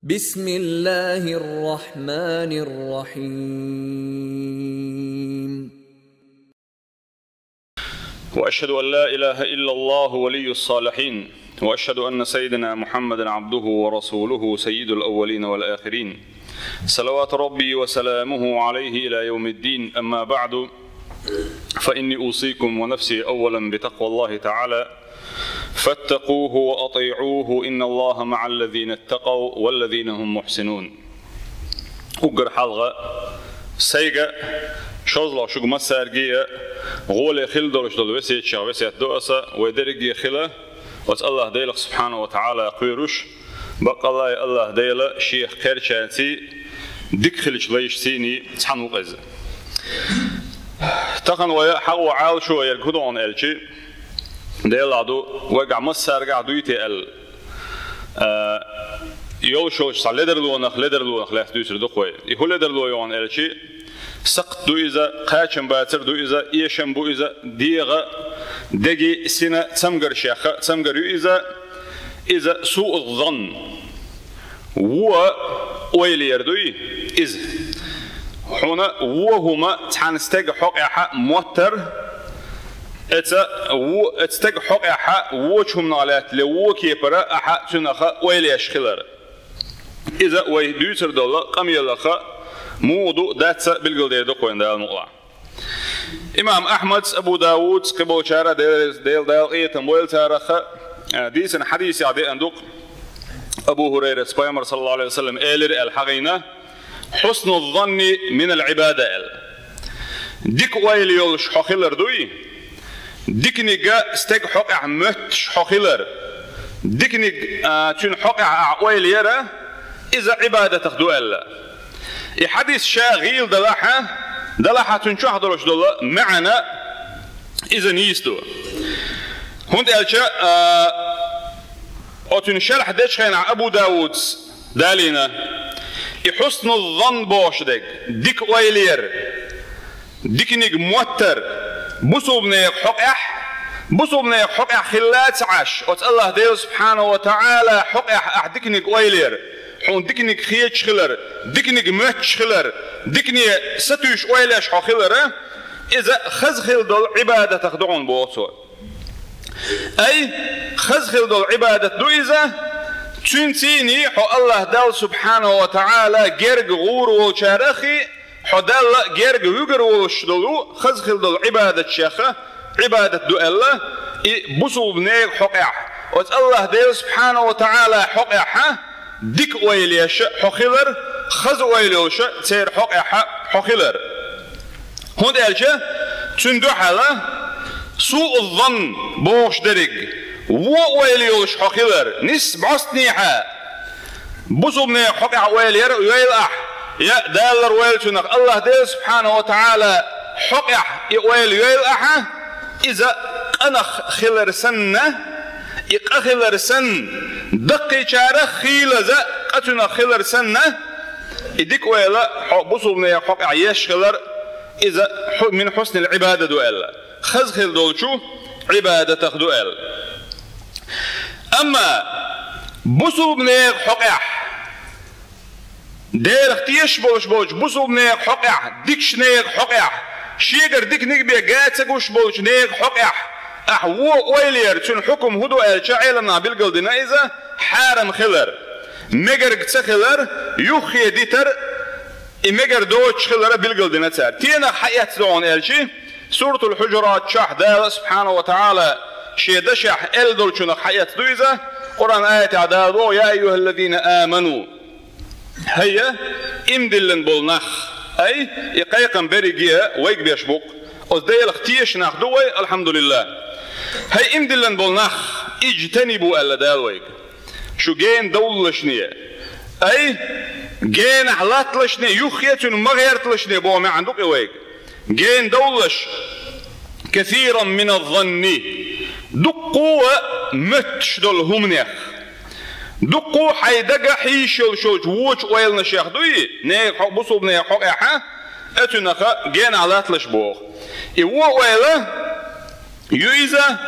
بسم الله الرحمن الرحيم. وأشهد أن لا إله إلا الله ولي الصالحين، وأشهد أن سيدنا محمدا عبده ورسوله سيد الأولين والآخرين، صلوات ربي وسلامه عليه إلى يوم الدين. أما بعد، فإني أوصيكم ونفسي أولا بتقوى الله تعالى، فاتقوه وأطيعوه، إن الله مع الذين اتقوا والذين هم محسنون. أقر حلقة سيجا شوزلا شو مسارجية غول خل دولش دول وسيت شغ وسيت دوسا ودرجي خلا وس الله ديلك سبحانه وتعالى قيروش بق الله ديلا شيخ كرشاتي ديك خلش ليش سيني تحنو قز تقن ويا حقو عال شو يركضون الشي ديل عدو وقع مسارجع دويتي ال يو شوش لدر لونخ لا تدوسر دقوي يهو لدر لون الشي سقط دو إذا قاچن باتر دو إذا إيشن بو إذا ديغا دقي سنة تمغر شيخة تمغر إذا سوء الظن ويلي يردوي إذ هنا وهما تحنستق حقيقة موتر اتستق حقيقة ووشهم نالات لو كيبرا أحا تنخا ويلي يشخلر إذا ويدوسر دولا قمي لخا موضوع داتسا بالقلدية دقوين دال مقلع. إمام أحمد أبو داود قبول شارع ديل إيه تمويل تارخة ديسن حديث عدي أندوق أبو هريرة سبايمر صلى الله عليه وسلم إيلر الحقينة حسن الظن من العبادة ديك ويل يولش حقيلر دوي ديك نيجا استيق حقع متش حقيلر ديك نيج تون حقع ويل يرى إذا عبادة تخدو ألا حديث شاغيل دلاحة تنشوح دلوش دولا معنا إذا نيستو هند ألشا وتنشرح ديش خين أبو داود دالينا حسن الظن بوش ديك ويلير ديك نيك موتر بصو بنيك حقح خلات عش الله ديل سبحانه وتعالى حقح ديك نيك ويلير حون ديكنيك خيش خلر ديكنيك ماتش خلر ديكني ستوش ويلاش خلر إذا خزخل دول عبادة تخدعون بوصول أي خزخل دول عبادة دو إذا تنتيني حو الله دال سبحانه وتعالى جرق غور وشارخي حو دال جرق وقر وشدلو خزخل دول عبادة شيخة عبادة دو الله بصو بنيك حقع الله دال سبحانه وتعالى حقع ديك ويليش حخلر خز ويليش تير حخلر هون الجا تندو حالا سوء الظن بوش درج ويليش حخلر نس بعصنيها بصبني حقع ويلير ويلح يا دالر ويلتنق الله ديل سبحانه وتعالى حقع ويلح إذا قنخ خلر سنة يقخلر سن دقي شارع خيلزة قتنا خلر سنة إديك ويلا بصوبنا حق عيش خلر إذا من حسن العبادة دوال خزخل دولشو عبادة تخدوال أما بصوبنا حق دير اختيش بوش بصوبنا حق ديكش نيك حق شيجر ديك نيك بيجاتسكوش بوش نيك حق هو ويلير تون حكم هدو الشعيلنا بالقلدنا إذا حارم خلر مجر تخلر يخي ديتر مجر دوتش خلر بالقلدنا تار تينا حياة دون الشي سورة الحجرات شاح دال سبحانه وتعالى شيد شاح الدول شنو حياة دويزة قرآن آية عدادو يا أيها الذين آمنوا هيا امدلن بولنخ أي يقيقن بريجيا ويك بيشبق وزديل اختيش ناخدوه الحمد لله هاي امدلن بولنخ اجتنبوا ألا دالويك شو جين دولشنية أي جين حلاتلشنية يخيتن مغيرتلشنية بو ما عندك اويك جين دولش كثيرا من الظن دقوا متش دولهم نيخ دقوا حيدقا حيشل شوج ووش ويلنا شيخ دوي نيخ بصوب نيخ حق احا اتنخا جين حلاتلش بوغ ايوه ويلا يويزا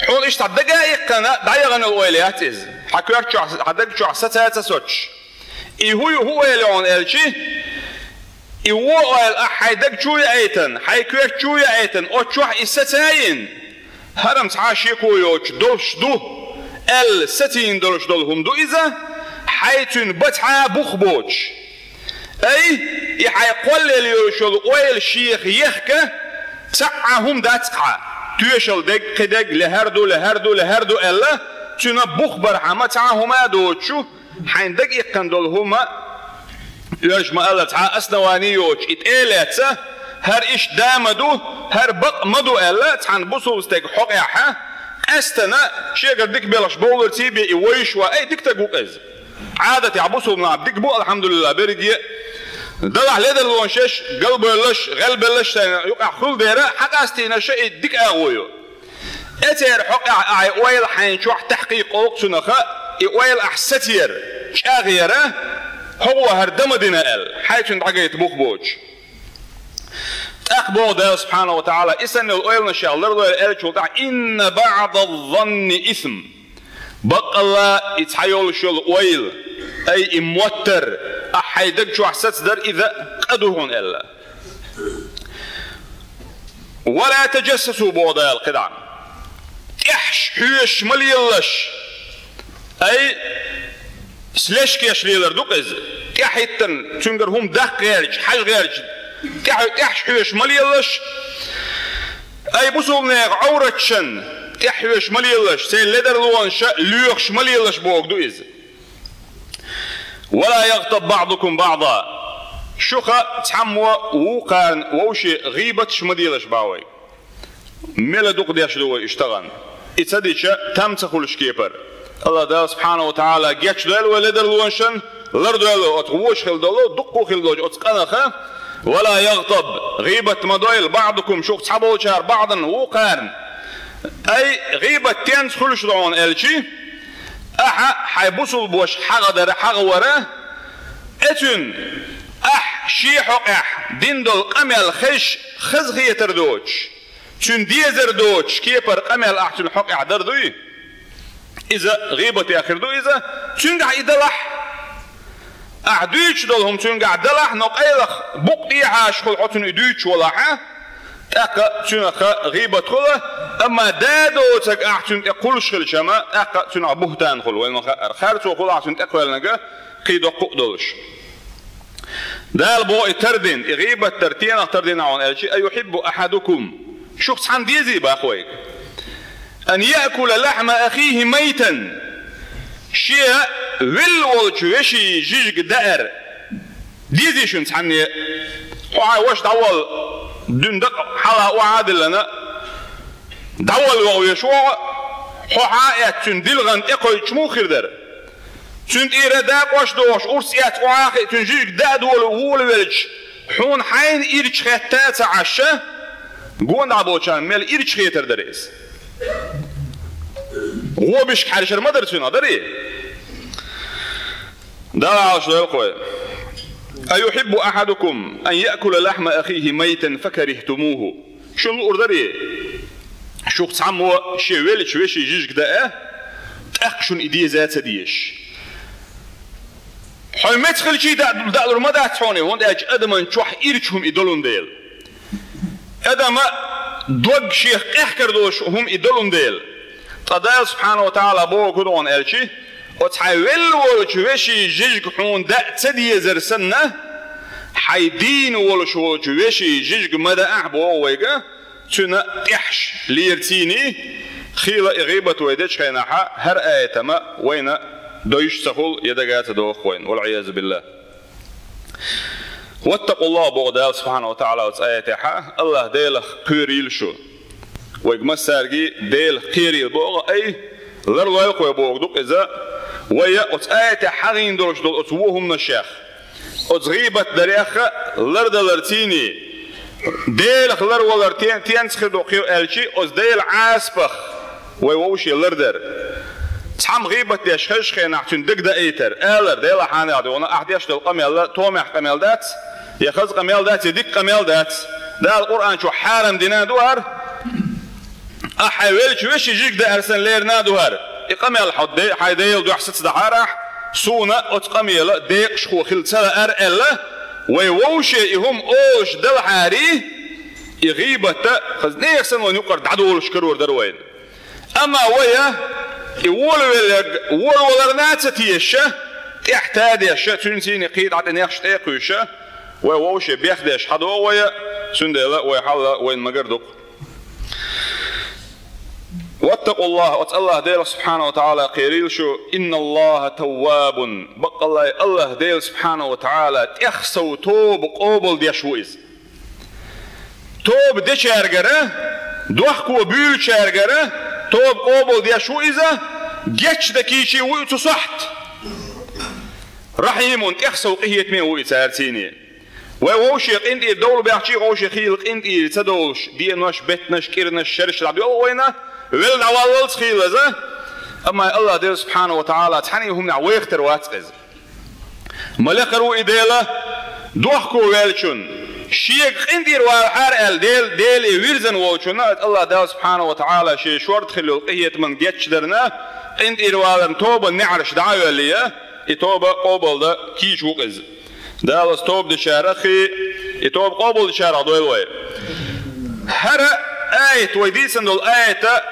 حول إيش دقائق كنا دايغن الويلات إز حكيت شو عدك شو عساتها تسوتش هو يلون الشي هو حيدك شوية أيتن حيكوك شوية أيتن أو شوح إستاين هرم تعاشيكو يوش دولش دو الستين دولش دولهم دو إذا حيتن بتعا بخبوش أي يحيقول اليوشل ويل شيخ يخك تعهم داتقع تيشل دق قدق لهردو ألا تنا بخبر عما تعهما دوتشو حين دق يقندلهما يجمع الله تعا أسنواني يوش إتقالاتsa هر إيش دامدو هر بق مدو ألا تعن بصول استيق حقيحة أستنا شيء ديك بلاش بولر تيبي إيويش وأي ديك تقوق إز عادة يعبصوا من عبدك بو الحمد لله برجي دلع ليدر لونشش قلب لش غلب لش يقع خل ديرة حق أستينا شيء ديك أغويو أتير حق أيويل حين شو تحقيق أوقتنا خا أيويل أحستير شاغيره هو هردم دينا ال حيث عقيت بوخبوج أخبر ده سبحانه وتعالى إسن الأويل نشاء الله إن بعض الظن إثم بق الله يتحيول شو الأويل أي موتر أحيدك شو أحسس در إذا قدرون إلا ولا تجسسوا بوضع القدع إحش حيش مليلش أي سلش كيش ليلر دوك إز كحيتن تنقرهم دق غيرج حاج غيرج كحش حيش مليلش أي بصول نيغ عورتشن كحيش مليلش سين لدر لوان شا ليوخش مليلش بوك دو إز ولا يغتب بعضكم بعضا شوخا تحموا وقارن ووشي غيبة شمديلش باوي ميلا دوق ديش لو اشتغن اتسديش تمسخول شكيبر الله ده سبحانه وتعالى جيتش دل ولدر لونشن لردو اتغوش خلدلو دقو خلدو اتقنخه ولا يغتب غيبة مدويل بعضكم شوخ تحبوا شهر بعضا وقارن اي غيبة تنسخول شدعون الشي حيبصل بوش حاجة در حاجة وراه اتن شي حق ديندل قمل خش خزغية تردوش تن ديزر دوش كيبر قمل احتن حق دردوي إذا غيبة آخر دو إذا تنقع إدلح أعدوش دولهم تنقع دلح نقايلخ بقي عاش خل عطن إدوش ولاحة أكا تنقع غيبة خله أما دادو تك أحتن يقولش خل شما أكا تنقع بهتان خل وإنه خارتو خل أحتن تقوى لنقا قيدو قدولش دال بو تردين غيبة ترتين تردين عن الشيء أيحب أحدكم شخص عن ديزي بأخويك أن يأكل لحم أخيه ميتا شيء والولش وشي جيج دائر ديزي شنس عني واش دول دون دق حلا وعادل لنا دول ويشوع حايات تندلغن اقوي شمو خير در تند إيرداك واش دوش أرسيات وعاقي تنجيج دا دول وولولش حون حين إيرش خيتات عشا قوان دعبوشان ميل إيرش خيتر دريس هو بيش حارشر ما درسونا دري دا عاش دا يقوي أيحب أحدكم أن يأكل لحم أخيه ميتا فكرهتموه شنو أردري شوك تعمو شويل شويشي جيجك دا أخشن إدي ذات ديش حي ما تخلي شي دا ما دا تحوني هون دا أدما نشوح إيرشهم إدولون ديل أدما دوغ شيخ إحكردوش هم إدولون ديل تدال سبحانه وتعالى بو كدون الشي وتحاول وشوشي جيجك حون دا تدي زرسنة حيدين وشوشي جيجك مدى أحبو ويقا تنا إحش ليرتيني خيلة إغيبة ويدش خيناحا هر آية ما وين دويش سخول يدقات دوخ وين والعياذ بالله واتقوا الله بغدال سبحانه وتعالى وتآياتها الله ديلخ كوريل شو ويقما سارجي ديل قيري بوغ أي لرلا يقوي بوغ دوك إذا ويا أتآيات حغين دولش دول أتووهم نشاخ أتغيبة دريخة لرد لرتيني ديل لر ولرتين تينسخ دوقيو ألشي أز ديل عاسبخ ويووشي لردر تحم غيبة يشخش خينا حتون دق دا ايتر ألر ديل حاني عدو وانا أحديش دول قميل تومح قميل دات يخز قميل دات يدك قميل دات دا القرآن شو حارم دينا دوار أحاول شويش يجيك ده أرسل لير نادوهر إقامة الحد حيديل دو حسيت دحارح سونا أتقميلا ديق شخو خلتلا أرألا ويوشي إهم أوش دل حاري يغيبة خز نيخسن ونقر دعدول شكرور دروين أما ويا ولرنات تيشة تحتاج يشة تنسين قيد عدن يخش تيقوشة ويوشي بيخدش حدو ويا سندلا ويحلا وين مقردق واتقوا الله واتقوا ديل سبحانه وتعالى قيريل شو إن الله تواب بقى الله ديل سبحانه وتعالى تخسو توب قوبل ديشويز توب دي شارجره دوحكو بيل شارجره توب قوبل ديشويز جيتش دكيشي ويتو صحت رحيم تخسو قهيت من ويتسارتيني ووشي قندي الدول بيحكي ووشي خيل قندي تدولش دينوش بتنش كيرنش شرش العبد وينه ويل نوالل خيلزه اما الله ديل سبحانه وتعالى تحنيهم نعويختر واتقز ملقرو إديله دوحكو ويلشون شيخ اندير وحار ديل ويرزن ووشون الله ديل سبحانه وتعالى شي شورت خلو قهية من جيتش درنا اندير والن توبة نعرش دعوة ليه توبة قوبل ده كيش وقز دالس توب دشارخي توب قوبل دشارع دويلوي هرا آية ويديسن دول آية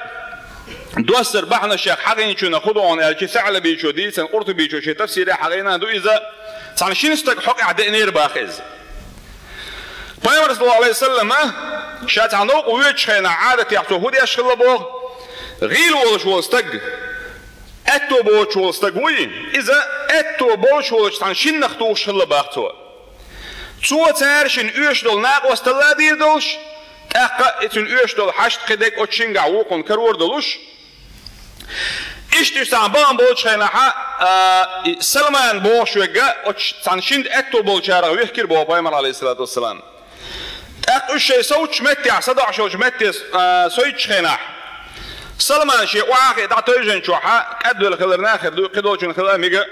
دوسر بحنا الشيخ حقين شو ناخدون الكي ثعلب بيشو ديسن قرط بيشو شي تفسير حقينا دو إذا صار شين استق حق عدء نير باخز پیامبر صلی الله علیه وسلم شات عنو قویت خینا عادت یحتو هودی اشخل بوغ غیل ولش ولستق اتو بوش ولستقوي إذا اتو بوش ولش تان شين نختو شخل باختو تو تارشن اوش دول ناق وستلا دير دولش تاقا اتن اوش دول حشت قدك اتشنگع وقن كرور دولش اشتو سعبان بوش خينا سلمان بوش وقا تان شين اتو بوشارا ويحكر بو پیامبر عليه الصلاة والسلام تاق الشي سوتش متع صدع شوش متع سويتش خينا سلمان شيء واحد تعتوجن شوحة كدو الخلر ناخر دو قدوشن خلر ميجا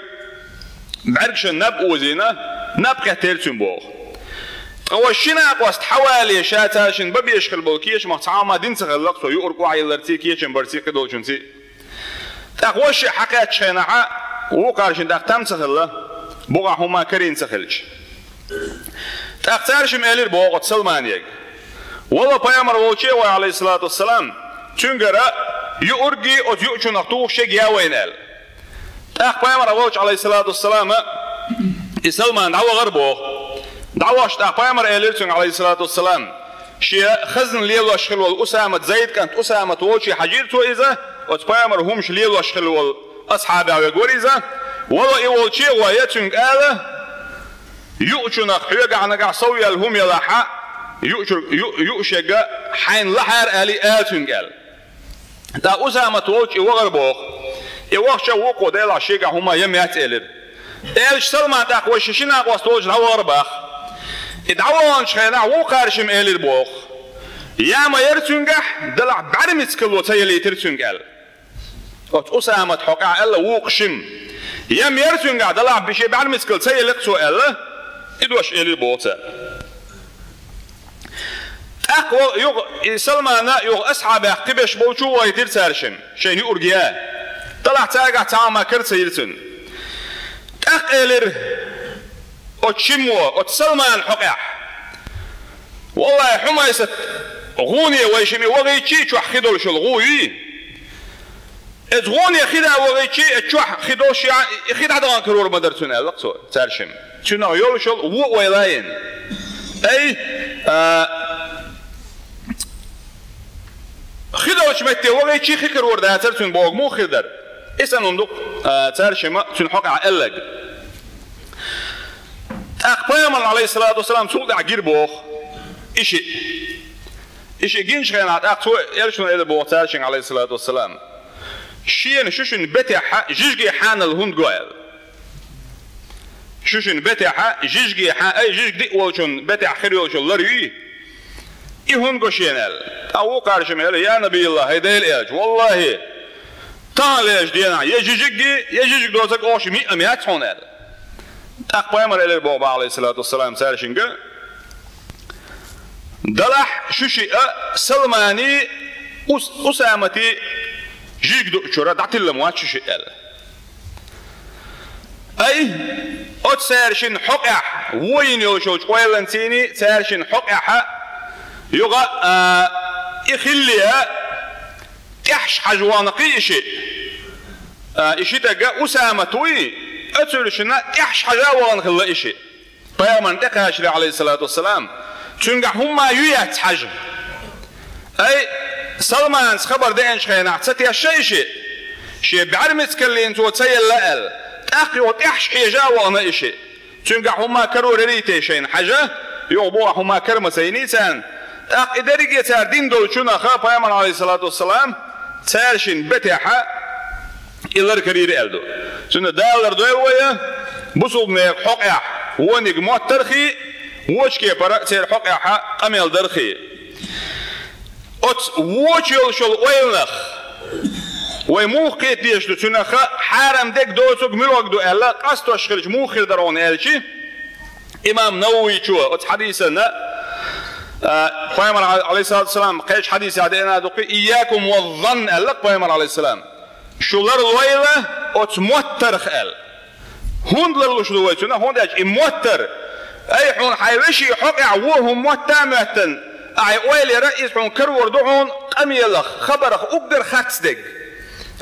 بعرقشن نب وزينة نب قتلتن بوغ وشنا قوست حوالي شاتاشن ببيش خلبوكيش محتعاما دين سخلق سو يورقوا عيلرتي كيشن برسي قدوشن سي تاقوش حقات شيناها وقارشن تاقتام سخلق بوغا هما كرين سخلش تاقتارشم الير بوغ سلمان يك والله پیامبر وچه عليه الصلاة والسلام تنگره يورجي او يوچون اختو شيء ياوينال تاخ پیامبر وچ عليه الصلاة والسلام سلمان دعوة غربو دعوة تاخ پیامبر اليرتون عليه الصلاة والسلام شيء خزن ليل واشخل والأسامة زيد كانت أسامة وچي حجيرتو إذا وت پیامبر همش ليل واشخل والأصحاب ويقول إذا والله يولچي ويتون قال يوچون اختو يقع صوي الهم يلاحا يوشجع حين لحر آلي آتون قال تا أسامة ووش يوغربوخ يوغش وقو ديلا شيقا هما يميات إلر إلش سلمان تاق وششنا قوستوج نوغرباخ إدعوان شخينا وقارشم إلر بوخ ياما يرتونجح دلع بعرمت كلو تيلي ترتونجال وت أسامة حقا إلا وقشم يام يرتونجح دلع بشي بعرمت كل تيلي قصو إلا إدوش إلر بوخ أقوى يوغ سلمان يوغ أصحابه قبش بوشو ويدير تارشم شيء يورجيا طلع تاجع تعامى كرت سيرتن أقلر أتشموا أتسلمان حقع والله حمايست غوني ويشمي وغيتشي شو خدول شو الغوي غوني خدا وغيتشي شو خدول شيء خدا دان كرور مدرسون لقصو تارشم شنو يقول شو هو ويلاين أي خدوش متى وغي شيء خكر ورده ترتون بوق مو خدر إسأل نمدق ترشمة تنحق عقلق أقبام عليه الصلاة والسلام سوق عجير بوق إشي جنش خيانات أقتو يرشون إلى بوق ترشين عليه الصلاة والسلام شيء شوشن بتاع جيجي حان الهند قال شوشن بتاع جيجي حان أي جيج دي وشون بتاع خير وشون لري يهون قشينال أو قارشم يا نبي الله هيدا الإيج والله تعالج دينا يجيجي دوزك أوش مئة هونال أقبامر إلى البابا عليه الصلاة والسلام سارشنجا دلح شوشي سلماني أسامتي جيج دو شورا دعت اللموات شوشي أي أتسارشين حقح وين يوشوش ويلنتيني تسارشين حقح يغا إخليها تحش حجوانقي إشي تقا أسامة توي أتسارشنا تحش حجوانقي الله إشي بيامن تقاش عليه الصلاة والسلام تنقع هما يويات حج أي سلمان خبر ده إنش خينا تساتي الشيء شيء بعرمت كلين توتسيل لأل تأخي وتحش حيجا وانا إشي تنقع هما كرو ريتي شين حاجة يغبوع هما كرمة سينيسان تأخي دريق يتار دين دول شنا خا بيامن عليه الصلاة والسلام تارشين بتاحة إلر كرير ألدو سنة دالر دوية بصوب نيك حقع ونيك موت ترخي وش كي برا سير حقع قميل درخي أت وش يلشل ويلنخ ويموخي تيشتو تنخ حرم ديك دوسوك ملوك دو ألا قصتو أشخرج موخي درون ألشي إمام نووي شو أت حديثنا قيمر عليه الصلاة والسلام قيش حديث عدينا دوقي إياكم والظن ألا قيمر عليه السلام شو لر الويلة أت موترخ أل هون لرلو شو دويتونا هون داج إموتر أي حون حيوشي حقع وهم موتامتن أي ويلي رئيس حون كرور دوعون قميلخ خبرخ أقدر خاتسدق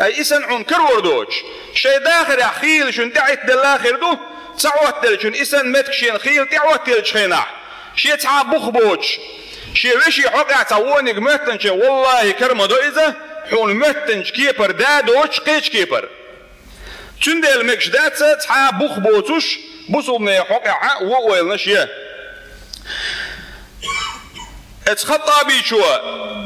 أي إسن حون كرور دوش شي داخل خيل شون دعيت دلاخر دو تعوت دلشون إسن متكشين خيل تعوت دلشينا شي تعا بخبوش شي وشي حقع تعوونيك متنش والله كرم دو إذا حون متنش كيبر دادوش قيش كيبر تندل مكش داتsa تعا بخبوتوش بصوبنا حقع وويلنشيه اتخطابي شو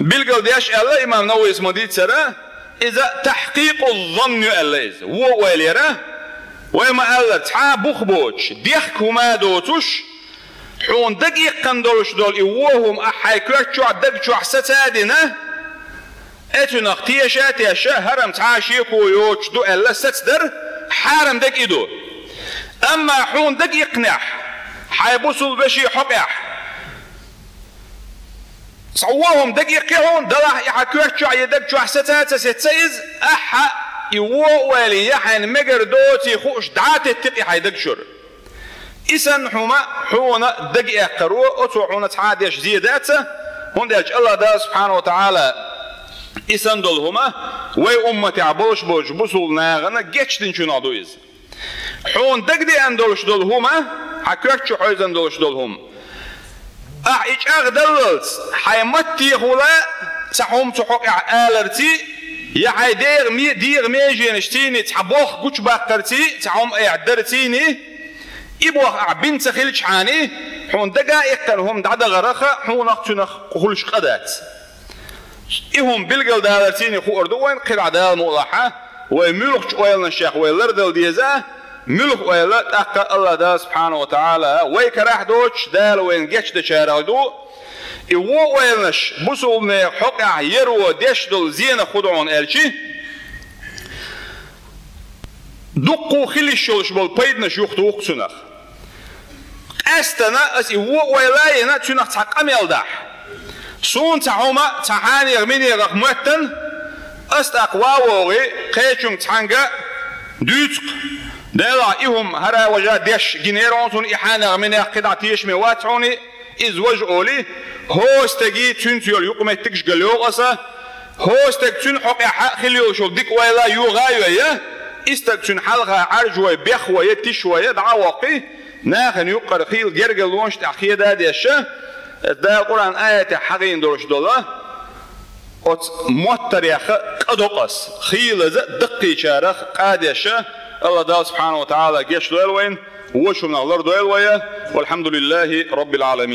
بالقل ديش ألا إمام نووي اسمه دي تسرى إذا تحقيق الظن ألا إذا وويليره وإما ألا تعا بخبوش ديحكو ما دوتوش حون دقيقا دولش دول إوهم أحايكوك شو عدق شو حساتادنا اتنا اختيشات يشا هرم تعاشيكو يوش دو ألا ستدر حارم دق إدو أما حون دق يقنح حيبوصل بشي حقح صوهم دقيقون دلح يحكوك شو يدق شو حساتات ستسيز أحا يوو ولي يحن مجر دوتي خوش دعات التقي حيدق شر إسن حونا دقيق قروا أتوحونا تعاديش زياداته هون ديش الله دا سبحانه وتعالى إسن دولهما وي أمتي عبوش بوش بوصول ناغنا جيشتن شو نادو إز حون دقدي أندولش دولهما حكوك شو حيزن دولش دولهم إيش أغدلت حيمتي خلا سحوم تحقق آلرتي يا دير ميجين اشتيني تحبوخ قوش باقرتي سحوم اعدرتيني إبوخ بنت خلش حاني حون دقائق كانهم دعدا غرخة حون اختنخ قهلش قدات إهم بلقل دالرتيني خو أردوين قرع دال مؤلاحة ويملخ ويلنا الشيخ ويلردل ديزاه ملخ ويلا تأقى الله دا سبحانه وتعالى ويكراح دوش دال وين جيش دشاره دو إيوو ويلنش بصولنا حقع يرو ديش دول زينة خدعون ألشي دقو خليش شولش بول بيدنش يختو وقتنخ أستنا أس إيوو ويلا ينا تنخ تحقم يلدح سون تعوما تحاني غميني رقمتن أستقواوغي قيشم تحنقا دوتق دالا إهم هرا وجا ديش جنيرونسون إحانا من قطع تيش مواتعوني إز وجعولي هوستجي تنتيول يقمتكش قلوغسا هوستج تن حقا حق خليو شو ديك ويلا يغايوية استج تن حلقة عرجوي بيخوية تشوية دعواقي ناخن يقر خيل جرجل وانش تحقية دا ديشة دا القرآن آية حقين دولش دولا ات موتر يخ قدقس خيل دقي شارخ قاديشة الله دا سبحانه وتعالى جيش دويل وين وشو من الله دويل ويا والحمد لله رب العالمين.